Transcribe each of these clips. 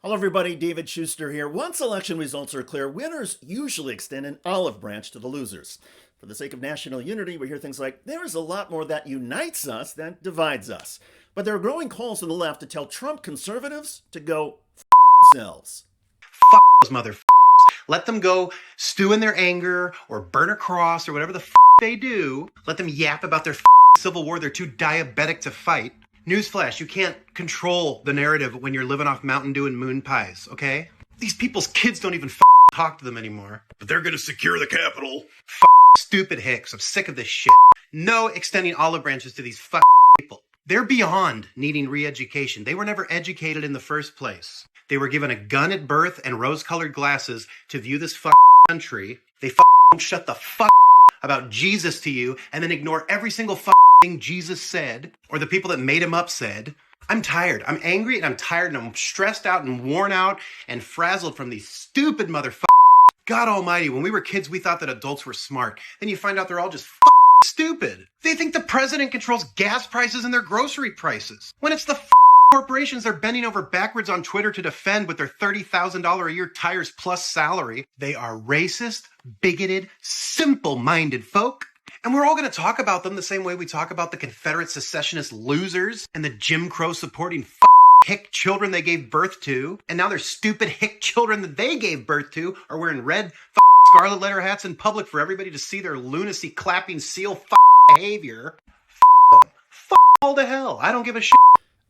Hello, everybody. David Shuster here. Once election results are clear, winners usually extend an olive branch to the losers. For the sake of national unity, we hear things like, there is a lot more that unites us than divides us. But there are growing calls on the left to tell Trump conservatives to go themselves. Fuck those motherfuckers. Let them go stew in their anger or burn a cross or whatever the they do. Let them yap about their civil war they're too diabetic to fight. Newsflash, you can't control the narrative when you're living off Mountain Dew and moon pies, okay? These people's kids don't even talk to them anymore. But they're gonna secure the Capitol. Stupid hicks. I'm sick of this shit. No extending olive branches to these people. They're beyond needing re-education. They were never educated in the first place. They were given a gun at birth and rose-colored glasses to view this country. They don't shut the about Jesus to you and then ignore every single thing Jesus said or the people that made him up said. I'm tired. I'm angry and I'm tired and I'm stressed out and worn out and frazzled from these stupid motherfuckers. God almighty, when we were kids, we thought that adults were smart. Then you find out they're all just stupid. They think the president controls gas prices and their grocery prices. When it's the corporations they're bending over backwards on Twitter to defend with their $30,000 a year tires plus salary. They are racist, bigoted, simple-minded folk. And we're all going to talk about them the same way we talk about the Confederate secessionist losers and the Jim Crow supporting hick children they gave birth to. And now their stupid hick children that they gave birth to are wearing red scarlet letter hats in public for everybody to see their lunacy clapping seal behavior. All to hell. I don't give a shit.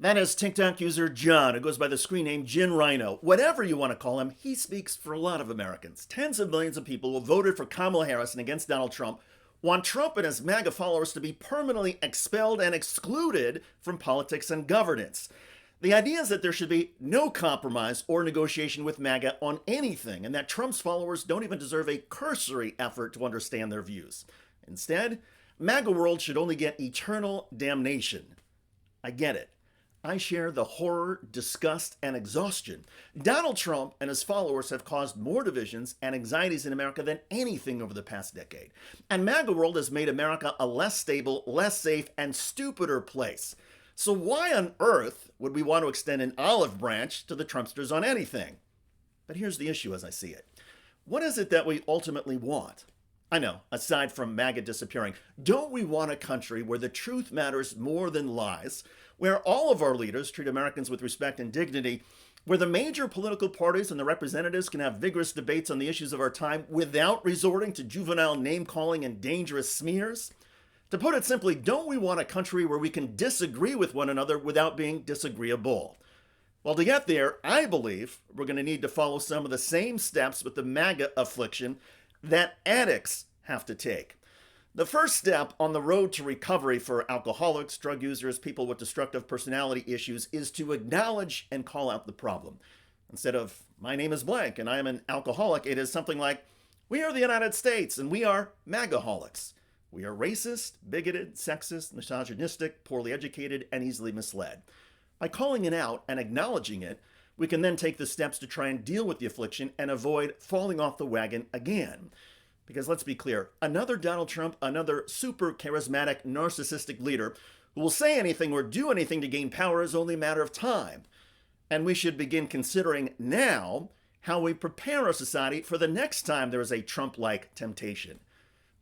That is TikTok user John, who goes by the screen name Gin Rhino. Whatever you want to call him, he speaks for a lot of Americans. Tens of millions of people who voted for Kamala Harris and against Donald Trump want Trump and his MAGA followers to be permanently expelled and excluded from politics and governance. The idea is that there should be no compromise or negotiation with MAGA on anything, and that Trump's followers don't even deserve a cursory effort to understand their views. Instead, MAGA world should only get eternal damnation. I get it. I share the horror, disgust, and exhaustion. Donald Trump and his followers have caused more divisions and anxieties in America than anything over the past decade. And MAGA world has made America a less stable, less safe, and stupider place. So why on earth would we want to extend an olive branch to the Trumpsters on anything? But here's the issue as I see it. What is it that we ultimately want? I know, aside from MAGA disappearing, don't we want a country where the truth matters more than lies, where all of our leaders treat Americans with respect and dignity, where the major political parties and the representatives can have vigorous debates on the issues of our time without resorting to juvenile name-calling and dangerous smears? To put it simply, don't we want a country where we can disagree with one another without being disagreeable? Well, to get there, I believe we're going to need to follow some of the same steps with the MAGA affliction that addicts have to take. The first step on the road to recovery for alcoholics, drug users, people with destructive personality issues is to acknowledge and call out the problem. Instead of, my name is blank and I am an alcoholic, it is something like, we are the United States and we are MAGAholics. We are racist, bigoted, sexist, misogynistic, poorly educated, and easily misled. By calling it out and acknowledging it, we can then take the steps to try and deal with the affliction and avoid falling off the wagon again. Because let's be clear, another Donald Trump, another super charismatic, narcissistic leader who will say anything or do anything to gain power is only a matter of time. And we should begin considering now how we prepare our society for the next time there is a Trump-like temptation.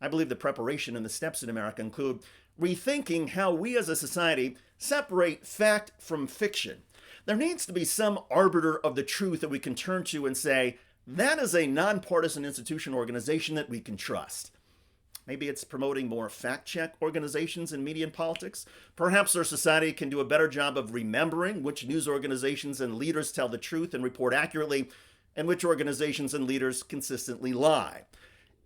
I believe the preparation and the steps in America include rethinking how we as a society separate fact from fiction. There needs to be some arbiter of the truth that we can turn to and say, that is a nonpartisan institution organization that we can trust. Maybe it's promoting more fact-check organizations in media and politics. Perhaps our society can do a better job of remembering which news organizations and leaders tell the truth and report accurately, and which organizations and leaders consistently lie.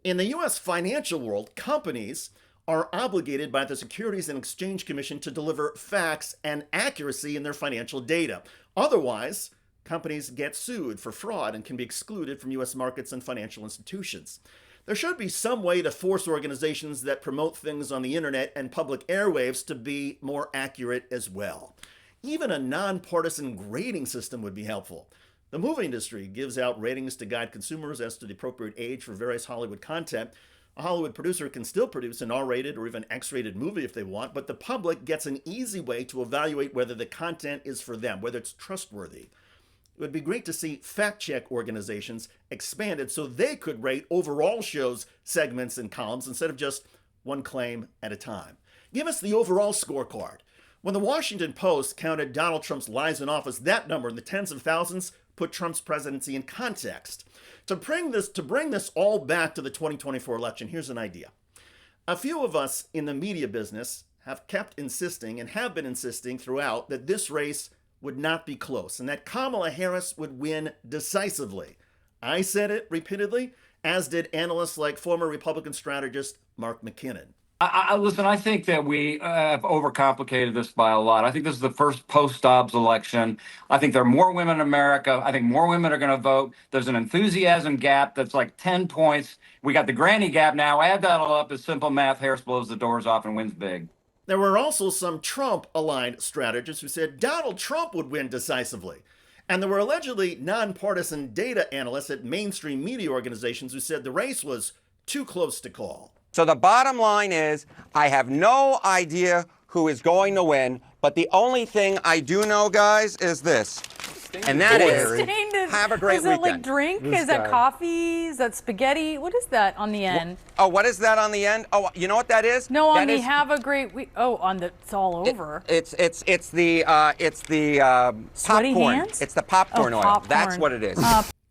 In the U.S. financial world, companies are obligated by the Securities and Exchange Commission to deliver facts and accuracy in their financial data. Otherwise, companies get sued for fraud and can be excluded from U.S. markets and financial institutions. There should be some way to force organizations that promote things on the internet and public airwaves to be more accurate as well. Even a nonpartisan grading system would be helpful. The movie industry gives out ratings to guide consumers as to the appropriate age for various Hollywood content. A Hollywood producer can still produce an R-rated or even X-rated movie if they want, but the public gets an easy way to evaluate whether the content is for them, whether it's trustworthy. It would be great to see fact-check organizations expanded so they could rate overall shows, segments, and columns instead of just one claim at a time. Give us the overall scorecard. When the Washington Post counted Donald Trump's lies in office, that number in the tens of thousands put Trump's presidency in context. To bring this all back to the 2024 election, here's an idea. A few of us in the media business have kept insisting and have been insisting throughout that this race would not be close and that Kamala Harris would win decisively. I said it repeatedly, as did analysts like former Republican strategist Mark McKinnon. Listen, I think that we have overcomplicated this by a lot. I think this is the first post-Dobbs election. I think there are more women in America. I think more women are going to vote. There's an enthusiasm gap that's like 10 points. We got the granny gap now. Add that all up. It's simple math. Harris blows the doors off and wins big. There were also some Trump-aligned strategists who said Donald Trump would win decisively. And there were allegedly nonpartisan data analysts at mainstream media organizations who said the race was too close to call. So the bottom line is, I have no idea who is going to win, but the only thing I do know, guys, is this. And that is, have a great weekend. Is it like drink? Is that coffee? Is that spaghetti? What is that on the end? Oh, what is that on the end? Oh, you know what that is? No, on the have a great week. Oh, on the, it's all over. It's the popcorn. Hands? It's the popcorn oil. Popcorn. That's what it is.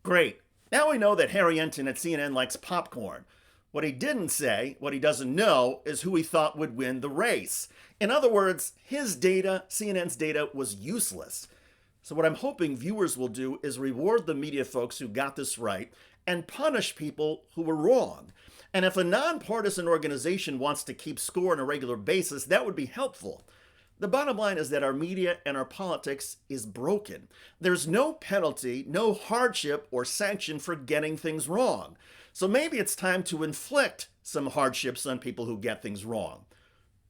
Great. Now we know that Harry Enton at CNN likes popcorn. What he didn't say, what he doesn't know, is who he thought would win the race. In other words, his data, CNN's data, was useless. So what I'm hoping viewers will do is reward the media folks who got this right and punish people who were wrong. And if a nonpartisan organization wants to keep score on a regular basis, that would be helpful. The bottom line is that our media and our politics is broken. There's no penalty, no hardship or sanction for getting things wrong. So maybe it's time to inflict some hardships on people who get things wrong.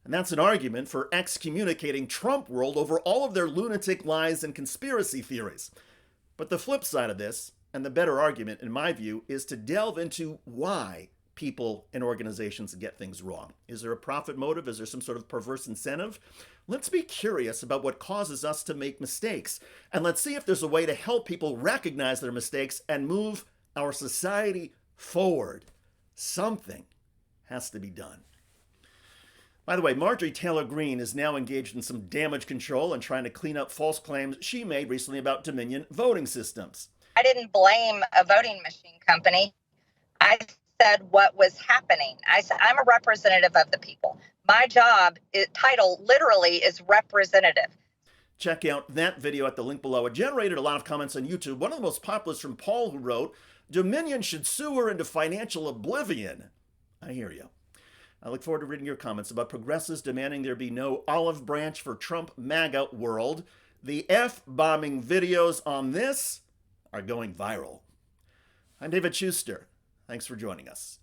And that's an argument for excommunicating Trump world over all of their lunatic lies and conspiracy theories. But the flip side of this, and the better argument in my view, is to delve into why people and organizations get things wrong. Is there a profit motive? Is there some sort of perverse incentive? Let's be curious about what causes us to make mistakes. And let's see if there's a way to help people recognize their mistakes and move our society forward. Something has to be done. By the way, Marjorie Taylor Greene is now engaged in some damage control and trying to clean up false claims she made recently about Dominion voting systems. I didn't blame a voting machine company. I said what was happening. I said, I'm a representative of the people. My job, title literally is representative. Check out that video at the link below. It generated a lot of comments on YouTube. One of the most popular is from Paul, who wrote, Dominion should sue her into financial oblivion. I hear you. I look forward to reading your comments about progressives demanding there be no olive branch for Trump MAGA world. The F-bombing videos on this are going viral. I'm David Shuster. Thanks for joining us.